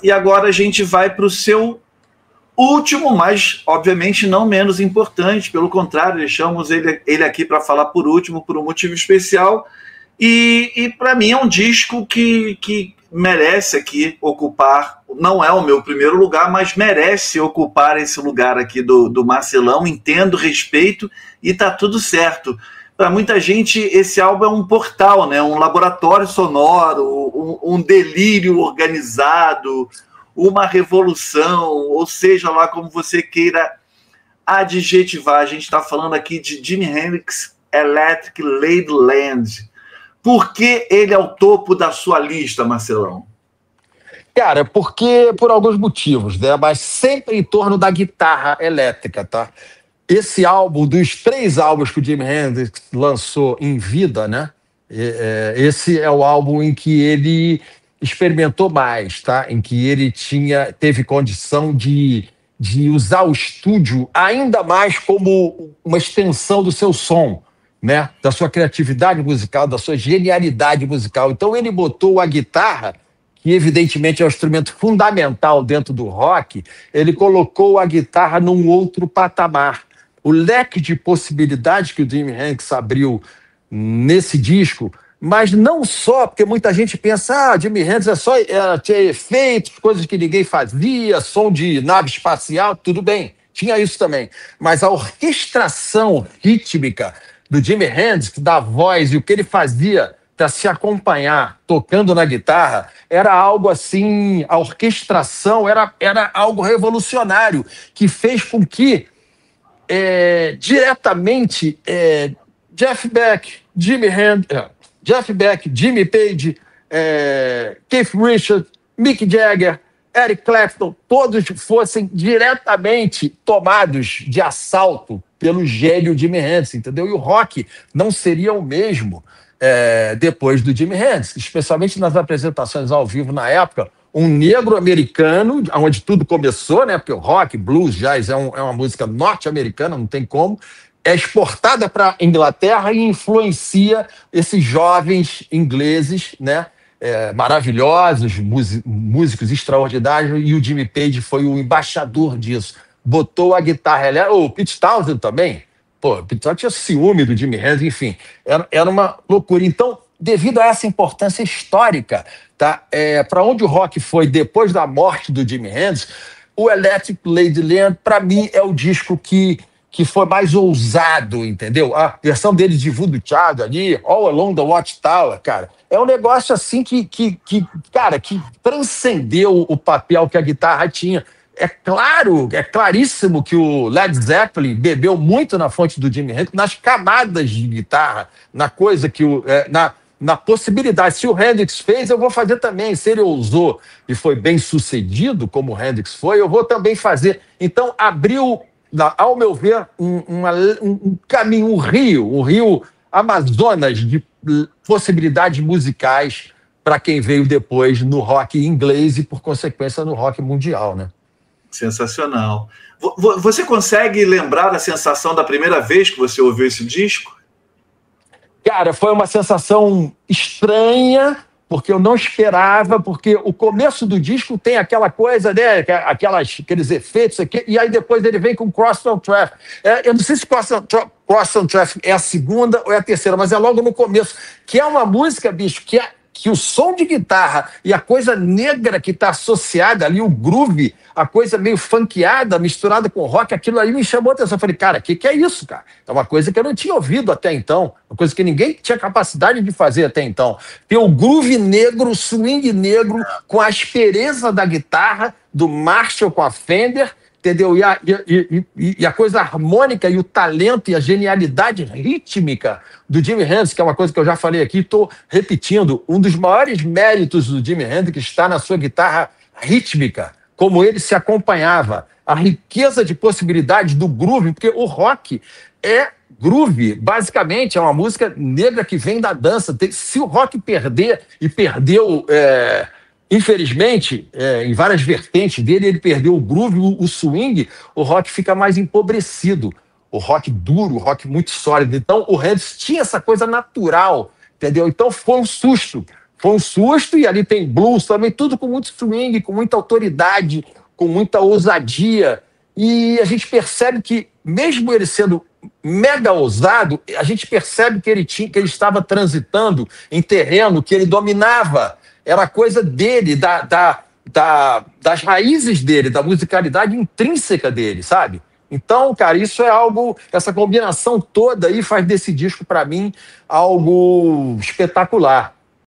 E agora a gente vai para o seu último, mas obviamente não menos importante, pelo contrário, deixamos ele aqui para falar por último, por um motivo especial, e para mim é um disco que merece aqui ocupar, não é o meu primeiro lugar, mas merece ocupar esse lugar aqui do Marcelão. Entendo, respeito, e tá tudo certo. Para muita gente, esse álbum é um portal, né? Um laboratório sonoro, um delírio organizado, uma revolução, ou seja lá como você queira adjetivar. A gente está falando aqui de Jimi Hendrix Electric Ladyland. Por que ele é o topo da sua lista, Marcelão? Cara, porque por alguns motivos, né? Mas sempre em torno da guitarra elétrica, tá? Esse álbum, dos 3 álbuns que o Jimi Hendrix lançou em vida, né? Esse é o álbum em que ele experimentou mais, tá? Em que ele teve condição de usar o estúdio ainda mais como uma extensão do seu som, né? Da sua criatividade musical, da sua genialidade musical. Então ele botou a guitarra, que evidentemente é um instrumento fundamental dentro do rock, ele colocou a guitarra num outro patamar. O leque de possibilidades que o Jimi Hendrix abriu nesse disco, mas não só, porque muita gente pensa, Jimi Hendrix tinha efeitos, coisas que ninguém fazia, som de nave espacial, tudo bem, tinha isso também. Mas a orquestração rítmica do Jimi Hendrix, da voz e o que ele fazia para se acompanhar tocando na guitarra, era algo assim, a orquestração era algo revolucionário, que fez com que diretamente Jeff Beck, Jimi Page, Keith Richards, Mick Jagger, Eric Clapton, todos fossem diretamente tomados de assalto pelo gênio Jimi Hendrix, entendeu? E o rock não seria o mesmo depois do Jimi Hendrix, especialmente nas apresentações ao vivo na época. Um negro americano, onde tudo começou, né? Porque o rock, blues, jazz é uma música norte-americana, não tem como, é exportada para a Inglaterra e influencia esses jovens ingleses, né? Maravilhosos, músicos extraordinários, e o Jimmy Page foi o embaixador disso. Botou a guitarra, o Pete Townshend também, o Pete Townshend tinha ciúme do Jimi Hendrix, enfim, era uma loucura. Então, devido a essa importância histórica, tá? Para onde o rock foi depois da morte do Jimi Hendrix, o Electric Ladyland, para mim, é o disco que foi mais ousado, entendeu? A versão dele de Voodoo Child ali, All Along the Watchtower, cara, é um negócio assim que transcendeu o papel que a guitarra tinha. É claríssimo que o Led Zeppelin bebeu muito na fonte do Jimi Hendrix, nas camadas de guitarra, na coisa que na possibilidade. Se o Hendrix fez, eu vou fazer também. Se ele ousou e foi bem sucedido, como o Hendrix foi, eu vou também fazer. Então, abriu, ao meu ver, um caminho, um rio Amazonas de possibilidades musicais para quem veio depois no rock inglês e, por consequência, no rock mundial, né? Sensacional. Você consegue lembrar da sensação da primeira vez que você ouviu esse disco? Cara, foi uma sensação estranha, porque eu não esperava, porque o começo do disco tem aquela coisa, né, aqueles efeitos aqui, e aí depois ele vem com Cross on Traffic. Eu não sei se Cross on Traffic é a segunda ou é a terceira, mas é logo no começo, que é uma música, bicho, que o som de guitarra e a coisa negra que está associada ali, o groove, a coisa meio funkeada, misturada com rock, aquilo ali me chamou a atenção. Eu falei, cara, o que é isso, cara? É uma coisa que eu não tinha ouvido até então, uma coisa que ninguém tinha capacidade de fazer até então. Tem o groove negro, o swing negro, com a aspereza da guitarra, do Marshall com a Fender, entendeu? E a coisa harmônica e o talento e a genialidade rítmica do Jimi Hendrix, que é uma coisa que eu já falei aqui, estou repetindo, um dos maiores méritos do Jimi Hendrix está na sua guitarra rítmica, como ele se acompanhava, a riqueza de possibilidades do groove, porque o rock é groove, basicamente é uma música negra que vem da dança. Se o rock perder, e perdeu... Infelizmente, em várias vertentes dele, ele perdeu o groove, o swing, o rock fica mais empobrecido. O rock duro, o rock muito sólido. Então, o Hendrix tinha essa coisa natural, entendeu? Então, foi um susto. foi um susto, e ali tem blues também, tudo com muito swing, com muita autoridade, com muita ousadia. E a gente percebe que, mesmo ele sendo mega ousado, a gente percebe que ele estava transitando em terreno que ele dominava. Era coisa dele, das raízes dele, da musicalidade intrínseca dele, sabe? Então, cara, isso é algo, essa combinação toda aí faz desse disco, para mim, algo espetacular.